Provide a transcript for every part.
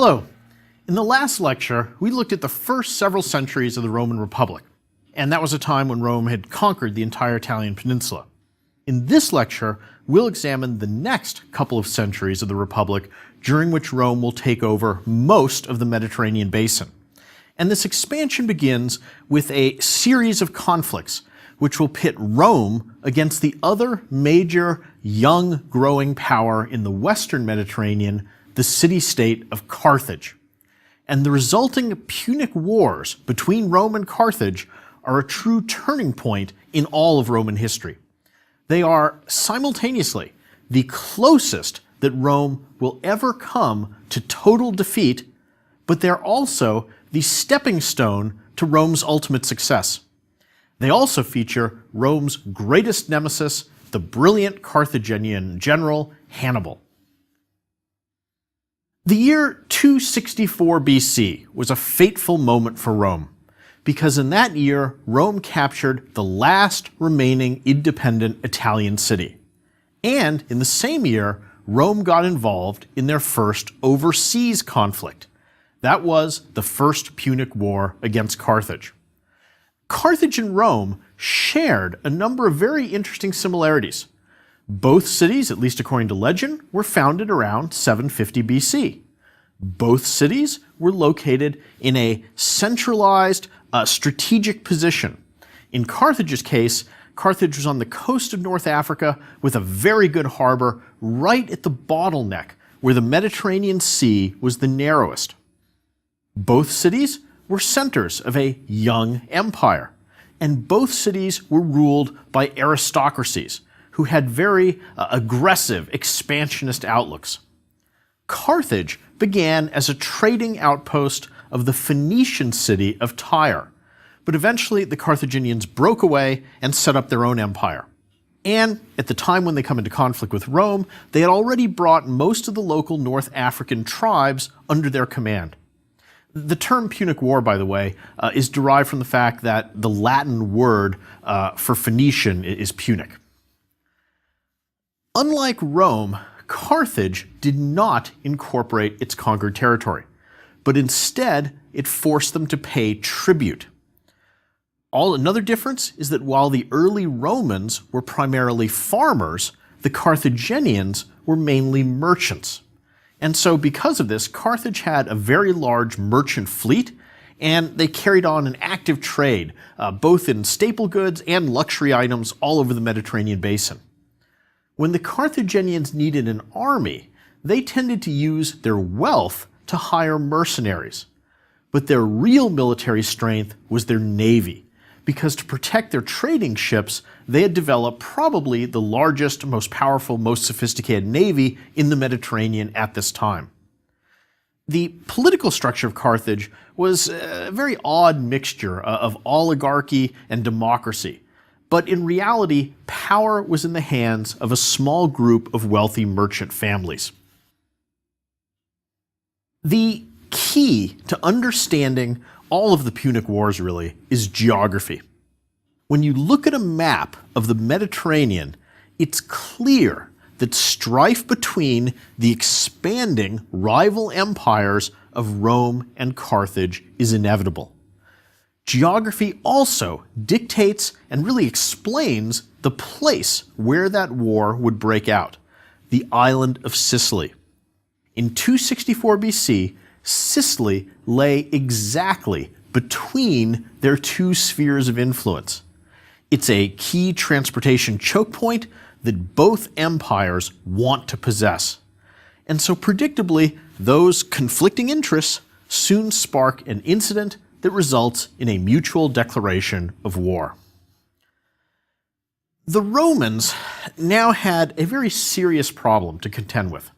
Hello. In the last lecture, we looked at the first several centuries of the Roman Republic, and that was a time when Rome had conquered the entire Italian peninsula. In this lecture, we'll examine the next couple of centuries of the Republic, during which Rome will take over most of the Mediterranean basin. And this expansion begins with a series of conflicts, which will pit Rome against the other major young growing power in the Western Mediterranean, the city-state of Carthage. And the resulting Punic Wars between Rome and Carthage are a true turning point in all of Roman history. They are simultaneously the closest that Rome will ever come to total defeat, but they're also the stepping stone to Rome's ultimate success. They also feature Rome's greatest nemesis, the brilliant Carthaginian general Hannibal. The year 264 BC was a fateful moment for Rome, because in that year Rome captured the last remaining independent Italian city. And in the same year, Rome got involved in their first overseas conflict. That was the First Punic War against Carthage. Carthage and Rome shared a number of very interesting similarities. Both cities, at least according to legend, were founded around 750 BC. Both cities were located in a centralized, strategic position. In Carthage's case, Carthage was on the coast of North Africa with a very good harbor right at the bottleneck where the Mediterranean Sea was the narrowest. Both cities were centers of a young empire, and both cities were ruled by aristocracies who had very aggressive, expansionist outlooks. Carthage began as a trading outpost of the Phoenician city of Tyre, but eventually the Carthaginians broke away and set up their own empire. And at the time when they come into conflict with Rome, they had already brought most of the local North African tribes under their command. The term Punic War, by the way, is derived from the fact that the Latin word for Phoenician is Punic. Unlike Rome, Carthage did not incorporate its conquered territory, but instead it forced them to pay tribute. Another difference is that while the early Romans were primarily farmers, the Carthaginians were mainly merchants. And so because of this, Carthage had a very large merchant fleet, and they carried on an active trade, both in staple goods and luxury items all over the Mediterranean basin. When the Carthaginians needed an army, they tended to use their wealth to hire mercenaries. But their real military strength was their navy, because to protect their trading ships, they had developed probably the largest, most powerful, most sophisticated navy in the Mediterranean at this time. The political structure of Carthage was a very odd mixture of oligarchy and democracy, but in reality, power was in the hands of a small group of wealthy merchant families. The key to understanding all of the Punic Wars, really, is geography. When you look at a map of the Mediterranean, it's clear that strife between the expanding rival empires of Rome and Carthage is inevitable. Geography also dictates and really explains the place where that war would break out, the island of Sicily. In 264 BC, Sicily lay exactly between their two spheres of influence. It's a key transportation choke point that both empires want to possess. And so predictably, those conflicting interests soon spark an incident that results in a mutual declaration of war. The Romans now had a very serious problem to contend with.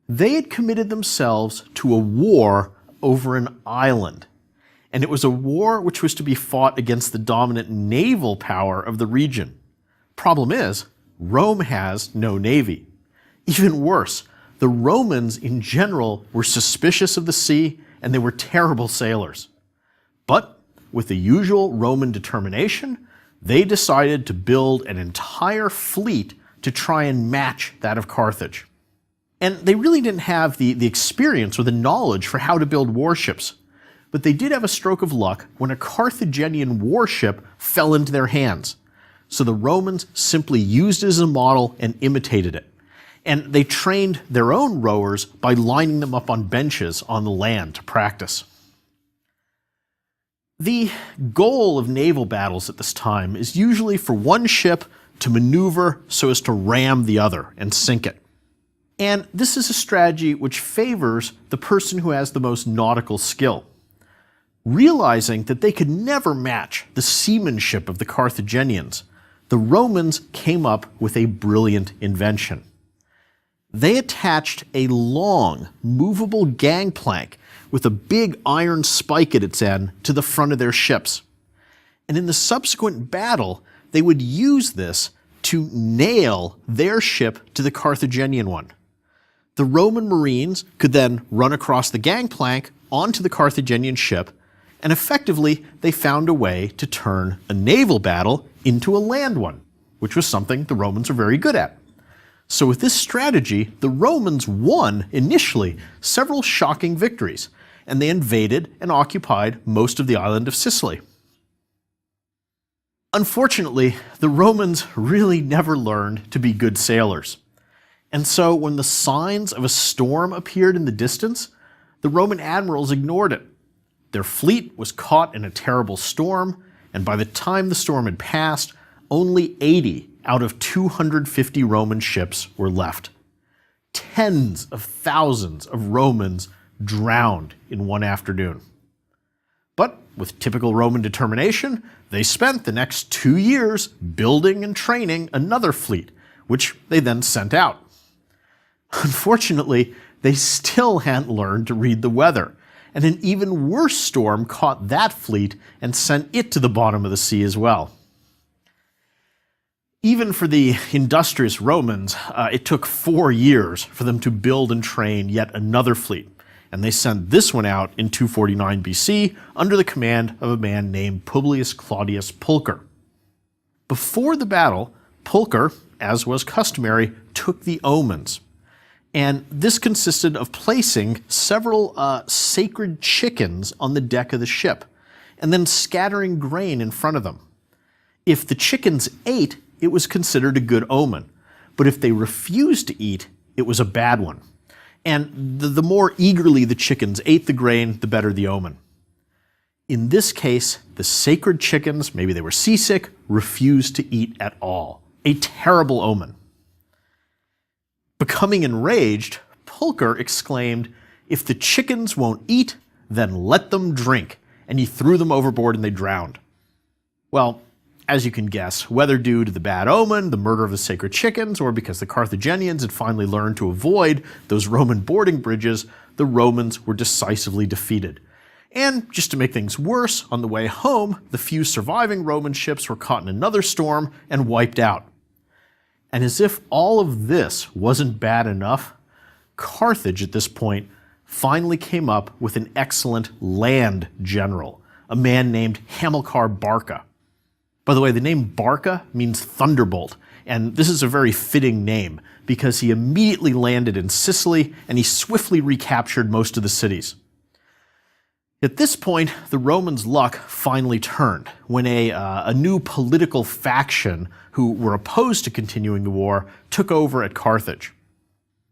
They had committed themselves to a war over an island, and it was a war which was to be fought against the dominant naval power of the region. Problem is, Rome has no navy. Even worse, the Romans in general were suspicious of the sea, and they were terrible sailors. But with the usual Roman determination, they decided to build an entire fleet to try and match that of Carthage. And they really didn't have the experience or the knowledge for how to build warships. But they did have a stroke of luck when a Carthaginian warship fell into their hands. So the Romans simply used it as a model and imitated it. And they trained their own rowers by lining them up on benches on the land to practice. The goal of naval battles at this time is usually for one ship to maneuver so as to ram the other and sink it. And this is a strategy which favors the person who has the most nautical skill. Realizing that they could never match the seamanship of the Carthaginians, the Romans came up with a brilliant invention. They attached a long, movable gangplank with a big iron spike at its end to the front of their ships. And in the subsequent battle, they would use this to nail their ship to the Carthaginian one. The Roman marines could then run across the gangplank onto the Carthaginian ship, and effectively they found a way to turn a naval battle into a land one, which was something the Romans were very good at. So with this strategy, the Romans won, initially, several shocking victories, and they invaded and occupied most of the island of Sicily. Unfortunately, the Romans really never learned to be good sailors. And so when the signs of a storm appeared in the distance, the Roman admirals ignored it. Their fleet was caught in a terrible storm, and by the time the storm had passed, only 80 out of 250 Roman ships were left. Tens of thousands of Romans drowned in one afternoon. But with typical Roman determination, they spent the next 2 years building and training another fleet, which they then sent out. Unfortunately, they still hadn't learned to read the weather, and an even worse storm caught that fleet and sent it to the bottom of the sea as well. Even for the industrious Romans, it took 4 years for them to build and train yet another fleet, and they sent this one out in 249 BC under the command of a man named Publius Claudius Pulcher. Before the battle, Pulcher, as was customary, took the omens. And this consisted of placing several sacred chickens on the deck of the ship, and then scattering grain in front of them. If the chickens ate, it was considered a good omen, but if they refused to eat, it was a bad one. And the more eagerly the chickens ate the grain, the better the omen. In this case, the sacred chickens, maybe they were seasick, refused to eat at all. A terrible omen. Becoming enraged, Pulcher exclaimed, "If the chickens won't eat, then let them drink," and he threw them overboard and they drowned. Well, as you can guess, whether due to the bad omen, the murder of the sacred chickens, or because the Carthaginians had finally learned to avoid those Roman boarding bridges, the Romans were decisively defeated. And just to make things worse, on the way home, the few surviving Roman ships were caught in another storm and wiped out. And as if all of this wasn't bad enough, Carthage at this point finally came up with an excellent land general, a man named Hamilcar Barca. By the way, the name Barca means thunderbolt, and this is a very fitting name because he immediately landed in Sicily and he swiftly recaptured most of the cities. At this point, the Romans' luck finally turned when a new political faction who were opposed to continuing the war took over at Carthage.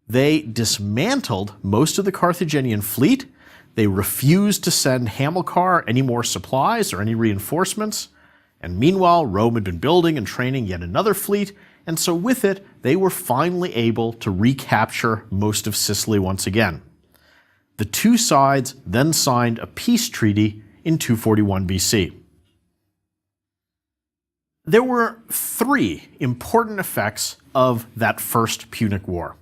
They dismantled most of the Carthaginian fleet. They refused to send Hamilcar any more supplies or any reinforcements. And meanwhile, Rome had been building and training yet another fleet, and so with it, they were finally able to recapture most of Sicily once again. The two sides then signed a peace treaty in 241 BC. There were 3 important effects of that first Punic War.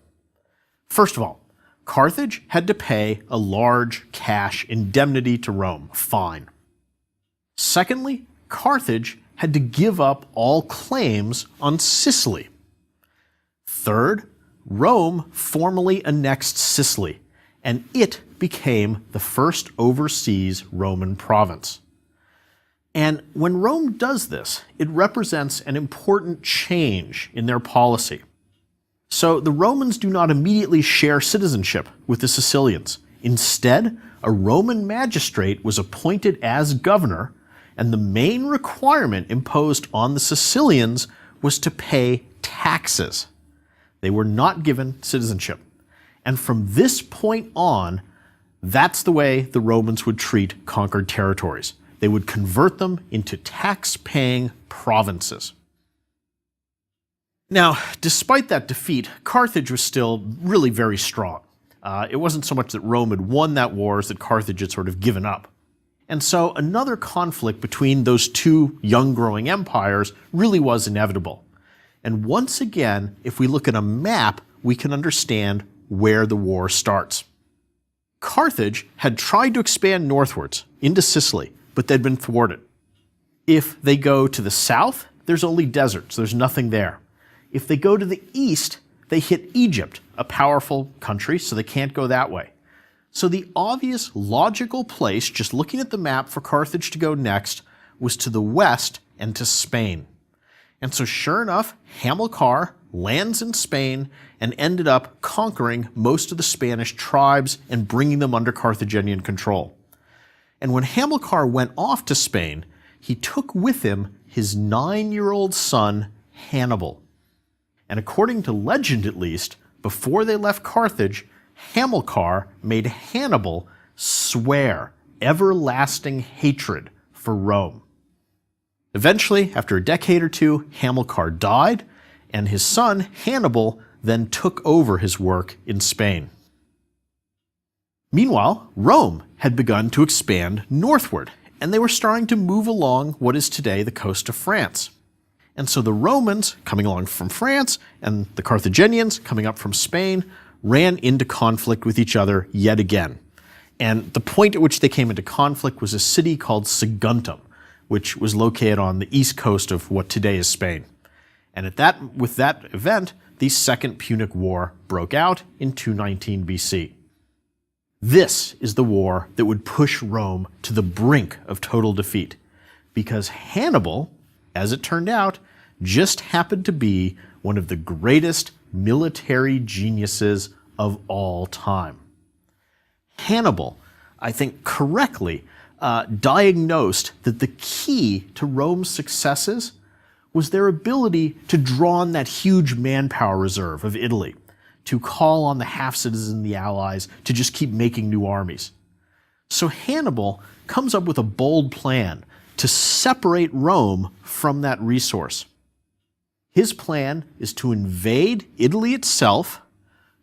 First of all, Carthage had to pay a large cash indemnity to Rome, a fine. Secondly, Carthage had to give up all claims on Sicily. Third, Rome formally annexed Sicily, and it became the first overseas Roman province. And when Rome does this, it represents an important change in their policy. So the Romans do not immediately share citizenship with the Sicilians. Instead, a Roman magistrate was appointed as governor, and the main requirement imposed on the Sicilians was to pay taxes. They were not given citizenship. And from this point on, that's the way the Romans would treat conquered territories. They would convert them into tax-paying provinces. Now, despite that defeat, Carthage was still really very strong. It wasn't so much that Rome had won that war as that Carthage had sort of given up. And so another conflict between those two young growing empires really was inevitable. And once again, if we look at a map, we can understand where the war starts. Carthage had tried to expand northwards into Sicily, but they'd been thwarted. If they go to the south, there's only deserts, there's nothing there. If they go to the east, they hit Egypt, a powerful country, so they can't go that way. So the obvious logical place, just looking at the map for Carthage to go next, was to the west and to Spain. And so sure enough, Hamilcar lands in Spain and ended up conquering most of the Spanish tribes and bringing them under Carthaginian control. And when Hamilcar went off to Spain, he took with him his 9-year-old son, Hannibal. And according to legend at least, before they left Carthage, Hamilcar made Hannibal swear everlasting hatred for Rome. Eventually, after a decade or two, Hamilcar died, and his son, Hannibal, then took over his work in Spain. Meanwhile, Rome had begun to expand northward, and they were starting to move along what is today the coast of France. And so the Romans, coming along from France, and the Carthaginians, coming up from Spain, ran into conflict with each other yet again. And the point at which they came into conflict was a city called Saguntum, which was located on the east coast of what today is Spain. And with that event, the Second Punic War broke out in 219 BC. This is the war that would push Rome to the brink of total defeat, because Hannibal, as it turned out, just happened to be one of the greatest military geniuses of all time. Hannibal, I think correctly, diagnosed that the key to Rome's successes was their ability to draw on that huge manpower reserve of Italy, to call on the half-citizens and the allies to just keep making new armies. So Hannibal comes up with a bold plan to separate Rome from that resource. His plan is to invade Italy itself,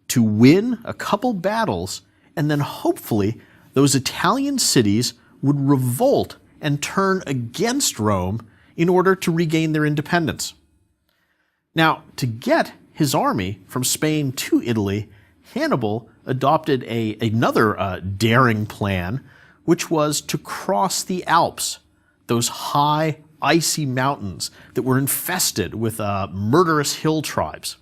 to win a couple battles, and then hopefully those Italian cities would revolt and turn against Rome in order to regain their independence. Now, to get his army from Spain to Italy, Hannibal adopted another daring plan, which was to cross the Alps, those high, icy mountains that were infested with murderous hill tribes.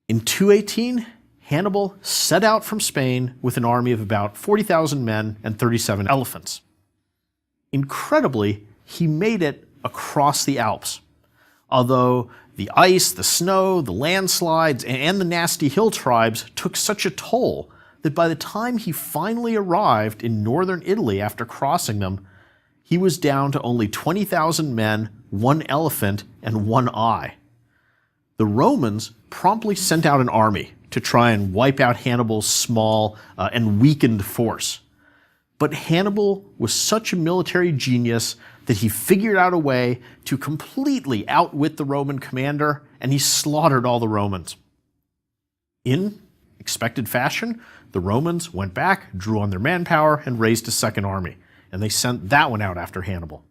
In 218, Hannibal set out from Spain with an army of about 40,000 men and 37 elephants. Incredibly, he made it across the Alps, although the ice, the snow, the landslides, and the nasty hill tribes took such a toll that by the time he finally arrived in northern Italy after crossing them, he was down to only 20,000 men, 1 elephant, and 1 eye. The Romans promptly sent out an army to try and wipe out Hannibal's small and weakened force. But Hannibal was such a military genius that he figured out a way to completely outwit the Roman commander, and he slaughtered all the Romans. In expected fashion, the Romans went back, drew on their manpower, and raised a second army, and they sent that one out after Hannibal.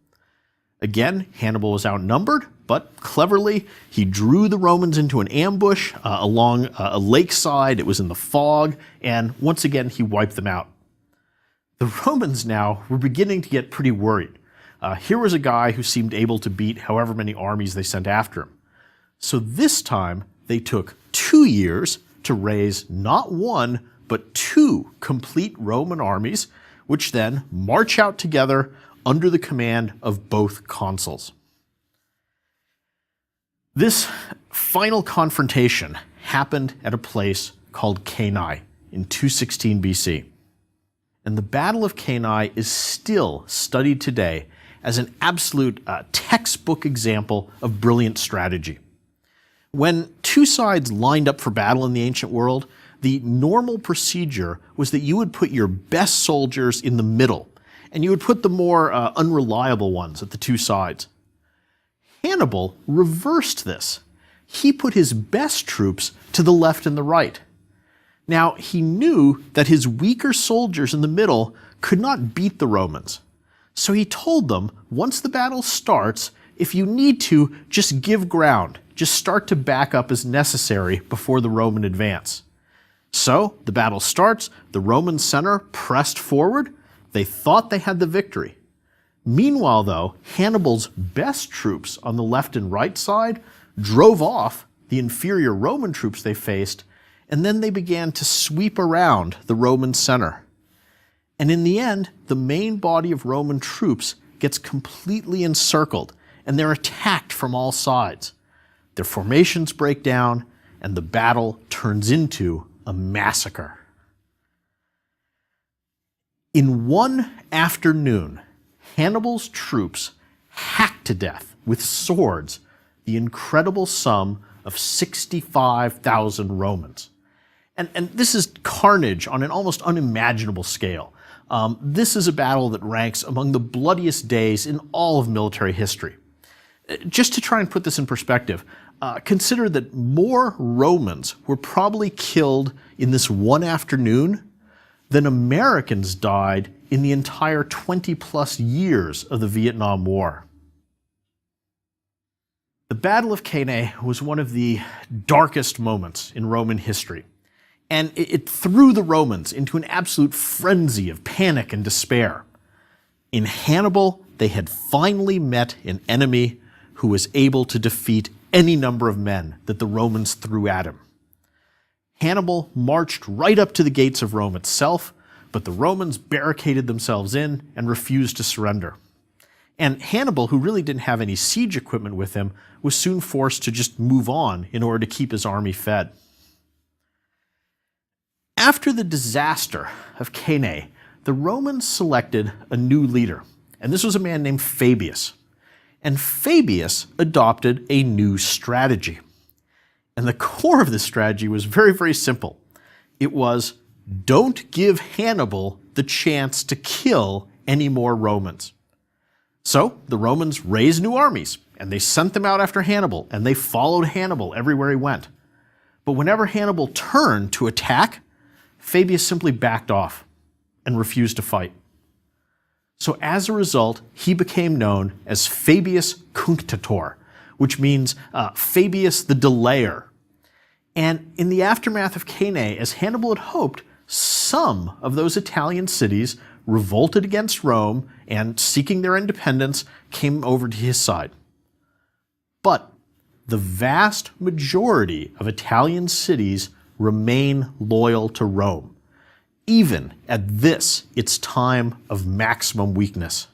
Again, Hannibal was outnumbered, but cleverly, he drew the Romans into an ambush along a lakeside. It was in the fog, and once again, he wiped them out. The Romans now were beginning to get pretty worried. Here was a guy who seemed able to beat however many armies they sent after him. So this time, they took 2 years to raise not 1, but 2 complete Roman armies, which then march out together under the command of both consuls. This final confrontation happened at a place called Cannae in 216 BC. And the Battle of Cannae is still studied today as an absolute textbook example of brilliant strategy. When two sides lined up for battle in the ancient world, the normal procedure was that you would put your best soldiers in the middle, and you would put the more unreliable ones at the two sides. Hannibal reversed this. He put his best troops to the left and the right. Now, he knew that his weaker soldiers in the middle could not beat the Romans. So he told them, once the battle starts, if you need to, just give ground. Just start to back up as necessary before the Roman advance. So the battle starts, the Roman center pressed forward. They thought they had the victory. Meanwhile, though, Hannibal's best troops on the left and right side drove off the inferior Roman troops they faced, and then they began to sweep around the Roman center. And in the end, the main body of Roman troops gets completely encircled, and they're attacked from all sides. Their formations break down, and the battle turns into a massacre. In one afternoon, Hannibal's troops hacked to death with swords the incredible sum of 65,000 Romans. And this is carnage on an almost unimaginable scale. This is a battle that ranks among the bloodiest days in all of military history. Just to try and put this in perspective, consider that more Romans were probably killed in this one afternoon than Americans died in the entire 20-plus years of the Vietnam War. The Battle of Cannae was one of the darkest moments in Roman history, and it threw the Romans into an absolute frenzy of panic and despair. In Hannibal, they had finally met an enemy who was able to defeat any number of men that the Romans threw at him. Hannibal marched right up to the gates of Rome itself, but the Romans barricaded themselves in and refused to surrender. And Hannibal, who really didn't have any siege equipment with him, was soon forced to just move on in order to keep his army fed. After the disaster of Cannae, the Romans selected a new leader, and this was a man named Fabius. And Fabius adopted a new strategy. And the core of this strategy was very, very simple. It was, don't give Hannibal the chance to kill any more Romans. So the Romans raised new armies, and they sent them out after Hannibal, and they followed Hannibal everywhere he went. But whenever Hannibal turned to attack, Fabius simply backed off and refused to fight. So as a result, he became known as Fabius Cunctator, which means Fabius the Delayer. And in the aftermath of Cannae, as Hannibal had hoped, some of those Italian cities revolted against Rome and, seeking their independence, came over to his side. But the vast majority of Italian cities remain loyal to Rome, even at this, its time of maximum weakness.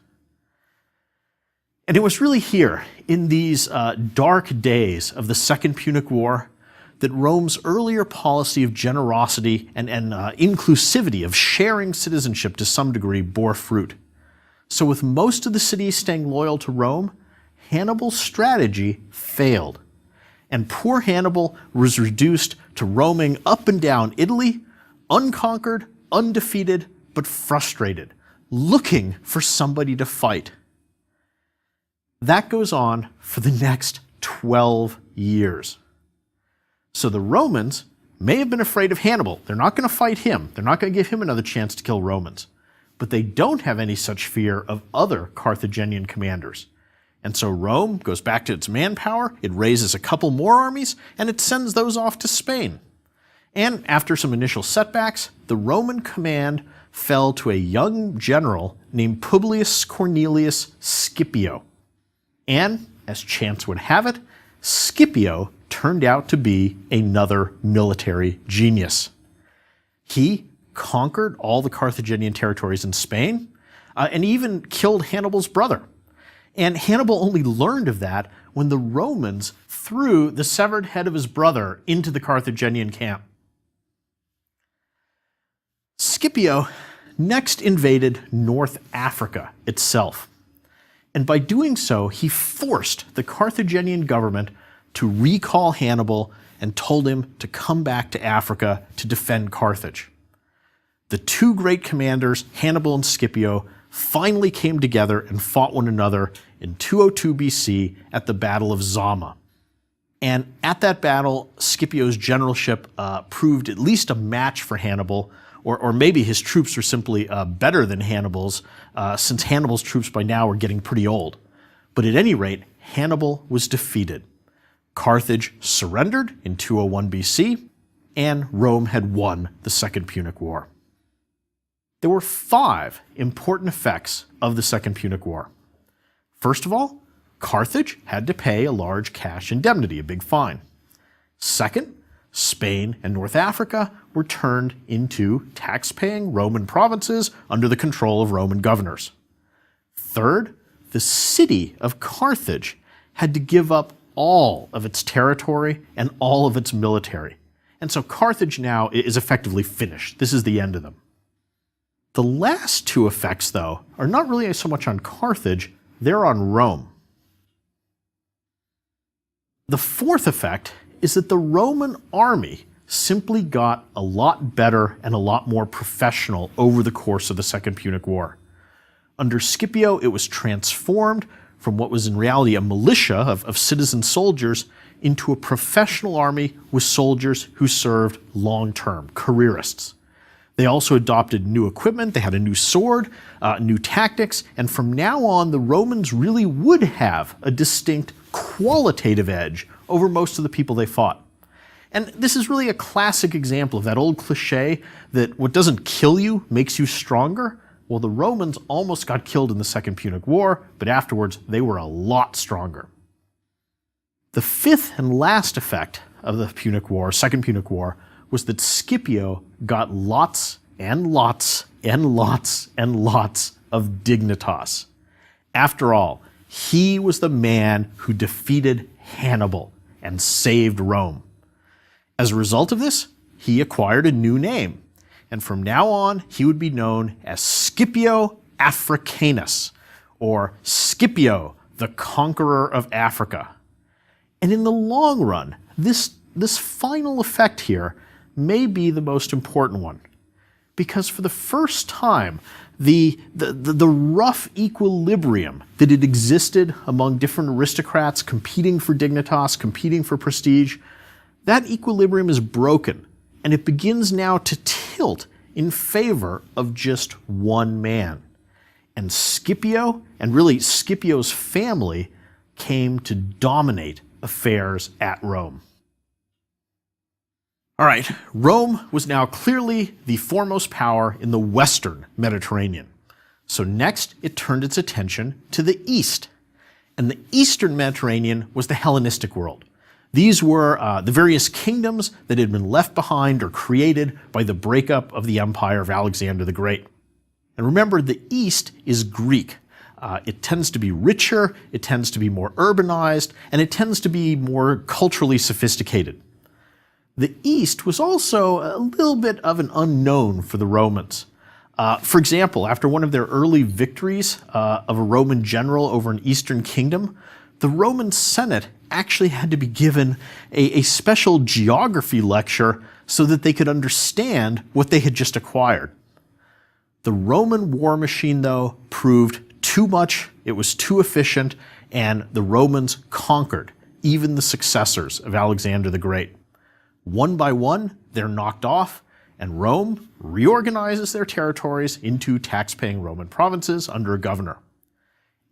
And it was really here, in these dark days of the Second Punic War, that Rome's earlier policy of generosity and inclusivity, of sharing citizenship to some degree, bore fruit. So with most of the cities staying loyal to Rome, Hannibal's strategy failed. And poor Hannibal was reduced to roaming up and down Italy, unconquered, undefeated, but frustrated, looking for somebody to fight. That goes on for the next 12 years. So the Romans may have been afraid of Hannibal. They're not going to fight him. They're not going to give him another chance to kill Romans. But they don't have any such fear of other Carthaginian commanders. And so Rome goes back to its manpower, it raises a couple more armies, and it sends those off to Spain. And after some initial setbacks, the Roman command fell to a young general named Publius Cornelius Scipio. And, as chance would have it, Scipio turned out to be another military genius. He conquered all the Carthaginian territories in Spain, and even killed Hannibal's brother. And Hannibal only learned of that when the Romans threw the severed head of his brother into the Carthaginian camp. Scipio next invaded North Africa itself, and by doing so, he forced the Carthaginian government to recall Hannibal and told him to come back to Africa to defend Carthage. The two great commanders, Hannibal and Scipio, finally came together and fought one another in 202 BC at the Battle of Zama. And at that battle, Scipio's generalship proved at least a match for Hannibal, or maybe his troops were simply better than Hannibal's, since Hannibal's troops by now were getting pretty old. But at any rate, Hannibal was defeated. Carthage surrendered in 201 BC, and Rome had won the Second Punic War. There were 5 important effects of the Second Punic War. First of all, Carthage had to pay a large cash indemnity, a big fine. Second, Spain and North Africa were turned into tax-paying Roman provinces under the control of Roman governors. Third, the city of Carthage had to give up all of its territory and all of its military. And so Carthage now is effectively finished. This is the end of them. The last 2 effects, though, are not really so much on Carthage, they're on Rome. The fourth effect is that the Roman army simply got a lot better and a lot more professional over the course of the Second Punic War. Under Scipio, it was transformed from what was in reality a militia of citizen soldiers into a professional army with soldiers who served long-term, careerists. They also adopted new equipment, they had a new sword, new tactics, and from now on the Romans really would have a distinct qualitative edge over most of the people they fought. And this is really a classic example of that old cliche that what doesn't kill you makes you stronger. Well, the Romans almost got killed in the Second Punic War, but afterwards they were a lot stronger. The fifth and last effect of the Punic War, Second Punic War, was that Scipio got lots and lots and lots and lots of dignitas. After all, he was the man who defeated Hannibal and saved Rome. As a result of this, he acquired a new name, and from now on he would be known as Scipio Africanus, or Scipio, the conqueror of Africa. And in the long run, this final effect here may be the most important one, because for the first time, the rough equilibrium that had existed among different aristocrats competing for dignitas, competing for prestige, that equilibrium is broken, and it begins now to tilt in favor of just one man. And Scipio, and really Scipio's family, came to dominate affairs at Rome. All right, Rome was now clearly the foremost power in the Western Mediterranean. So next, it turned its attention to the East. And the Eastern Mediterranean was the Hellenistic world. These were the various kingdoms that had been left behind or created by the breakup of the empire of Alexander the Great. And remember, the East is Greek. It tends to be richer, it tends to be more urbanized, and it tends to be more culturally sophisticated. The East was also a little bit of an unknown for the Romans. For example, after one of their early victories of a Roman general over an Eastern kingdom, the Roman Senate actually had to be given a special geography lecture so that they could understand what they had just acquired. The Roman war machine, though, proved too much, it was too efficient, and the Romans conquered even the successors of Alexander the Great. One by one, they're knocked off, and Rome reorganizes their territories into tax-paying Roman provinces under a governor.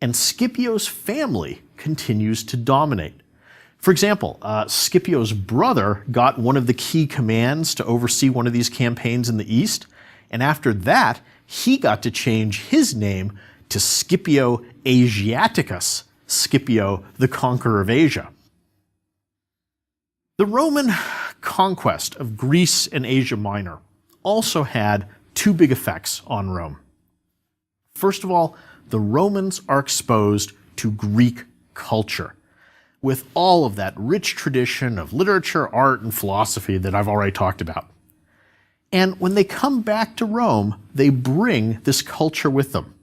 And Scipio's family continues to dominate. For example, Scipio's brother got one of the key commands to oversee one of these campaigns in the East, and after that, he got to change his name to Scipio Asiaticus, Scipio, the conqueror of Asia. The Roman conquest of Greece and Asia Minor also had two big effects on Rome. First of all, the Romans are exposed to Greek culture. with all of that rich tradition of literature, art, and philosophy that I've already talked about. And when they come back to Rome, they bring this culture with them.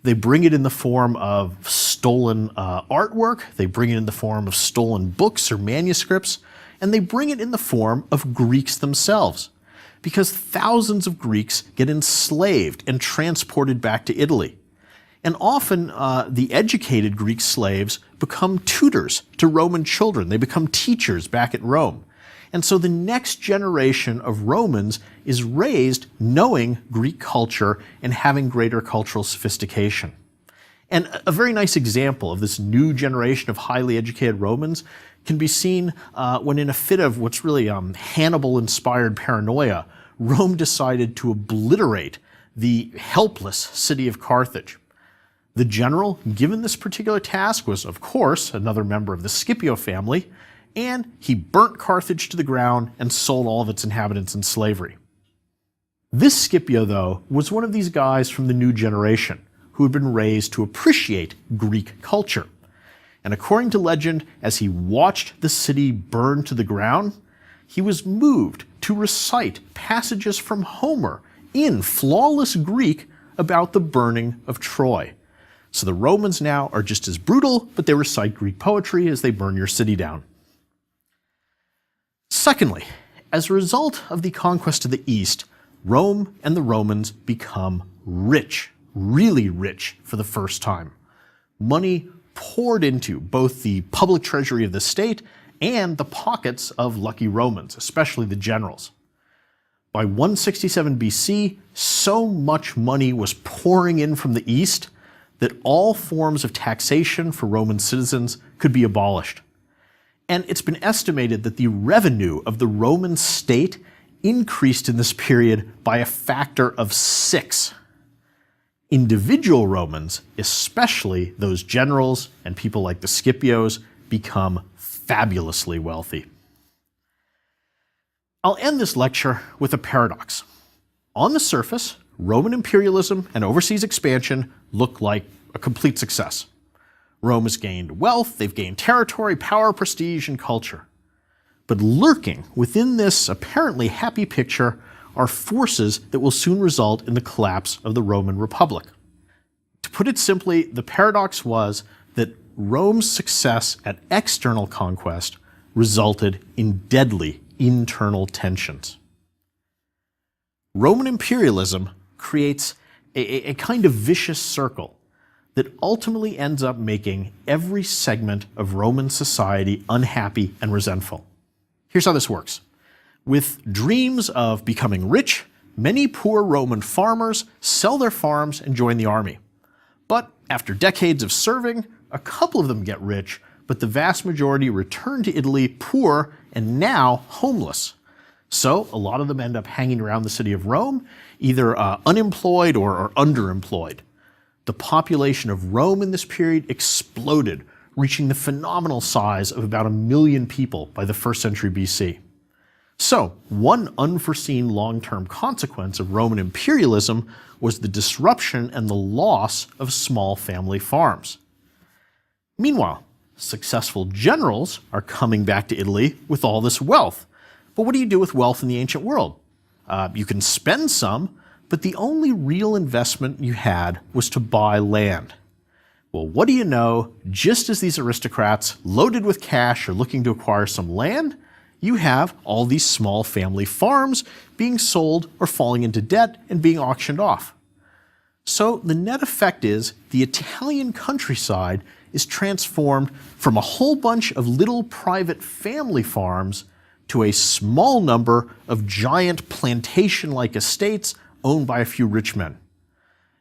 They bring it in the form of stolen artwork, they bring it in the form of stolen books or manuscripts, and they bring it in the form of Greeks themselves. Because thousands of Greeks get enslaved and transported back to Italy. And often the educated Greek slaves become tutors to Roman children. They become teachers back at Rome. And so the next generation of Romans is raised knowing Greek culture and having greater cultural sophistication. And a very nice example of this new generation of highly educated Romans can be seen when, in a fit of what's really Hannibal-inspired paranoia, Rome decided to obliterate the helpless city of Carthage. The general given this particular task was, of course, another member of the Scipio family, and he burnt Carthage to the ground and sold all of its inhabitants in slavery. This Scipio, though, was one of these guys from the new generation who had been raised to appreciate Greek culture. And according to legend, as he watched the city burn to the ground, he was moved to recite passages from Homer in flawless Greek about the burning of Troy. So the Romans now are just as brutal, but they recite Greek poetry as they burn your city down. Secondly, as a result of the conquest of the East, Rome and the Romans become rich, really rich for the first time. Money poured into both the public treasury of the state and the pockets of lucky Romans, especially the generals. By 167 BC, so much money was pouring in from the East that all forms of taxation for Roman citizens could be abolished. And it's been estimated that the revenue of the Roman state increased in this period by a factor of 6. Individual Romans, especially those generals and people like the Scipios, become fabulously wealthy. I'll end this lecture with a paradox. On the surface, Roman imperialism and overseas expansion look like a complete success. Rome has gained wealth, they've gained territory, power, prestige, and culture. But lurking within this apparently happy picture are forces that will soon result in the collapse of the Roman Republic. To put it simply, the paradox was that Rome's success at external conquest resulted in deadly internal tensions. Roman imperialism creates a kind of vicious circle that ultimately ends up making every segment of Roman society unhappy and resentful. Here's how this works. With dreams of becoming rich, many poor Roman farmers sell their farms and join the army. But after decades of serving, a couple of them get rich, but the vast majority return to Italy poor and now homeless. So a lot of them end up hanging around the city of Rome, either unemployed or underemployed. The population of Rome in this period exploded, reaching the phenomenal size of about 1 million people by the 1st century BC. So, one unforeseen long-term consequence of Roman imperialism was the disruption and the loss of small family farms. Meanwhile, successful generals are coming back to Italy with all this wealth. But what do you do with wealth in the ancient world? You can spend some, but the only real investment you had was to buy land. Well, what do you know, just as these aristocrats, loaded with cash, are looking to acquire some land, you have all these small family farms being sold or falling into debt and being auctioned off. So the net effect is the Italian countryside is transformed from a whole bunch of little private family farms to a small number of giant plantation-like estates owned by a few rich men.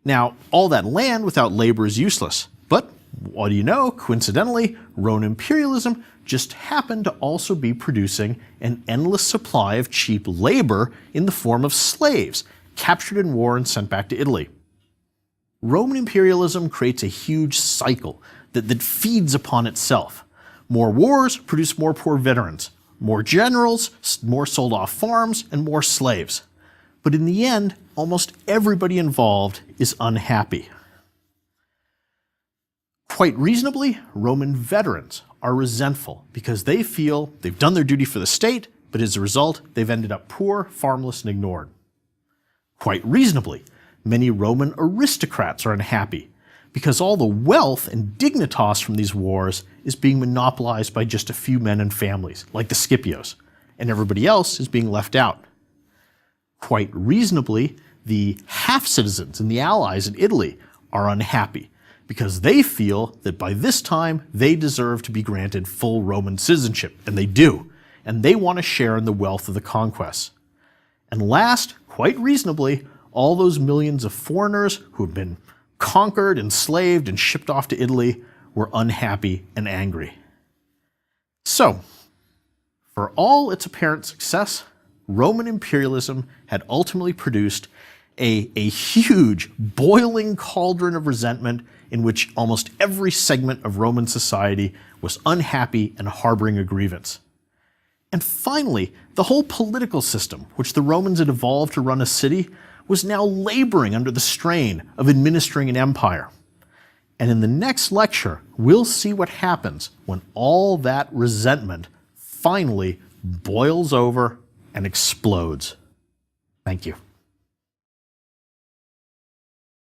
Now, all that land without labor is useless, but what do you know, coincidentally, Roman imperialism just happened to also be producing an endless supply of cheap labor in the form of slaves, captured in war and sent back to Italy. Roman imperialism creates a huge cycle that feeds upon itself. More wars produce more poor veterans, more generals, more sold off farms, and more slaves. But in the end, almost everybody involved is unhappy. Quite reasonably, Roman veterans are resentful because they feel they've done their duty for the state, but as a result, they've ended up poor, farmless, and ignored. Quite reasonably, many Roman aristocrats are unhappy because all the wealth and dignitas from these wars is being monopolized by just a few men and families, like the Scipios, and everybody else is being left out. Quite reasonably, the half-citizens and the allies in Italy are unhappy because they feel that by this time they deserve to be granted full Roman citizenship, and they do, and they want to share in the wealth of the conquests. And last, quite reasonably, all those millions of foreigners who have been conquered, enslaved, and shipped off to Italy were unhappy and angry. So, for all its apparent success, Roman imperialism had ultimately produced a huge, boiling cauldron of resentment in which almost every segment of Roman society was unhappy and harboring a grievance. And finally, the whole political system, which the Romans had evolved to run a city, was now laboring under the strain of administering an empire. And in the next lecture, we'll see what happens when all that resentment finally boils over and explodes. Thank you.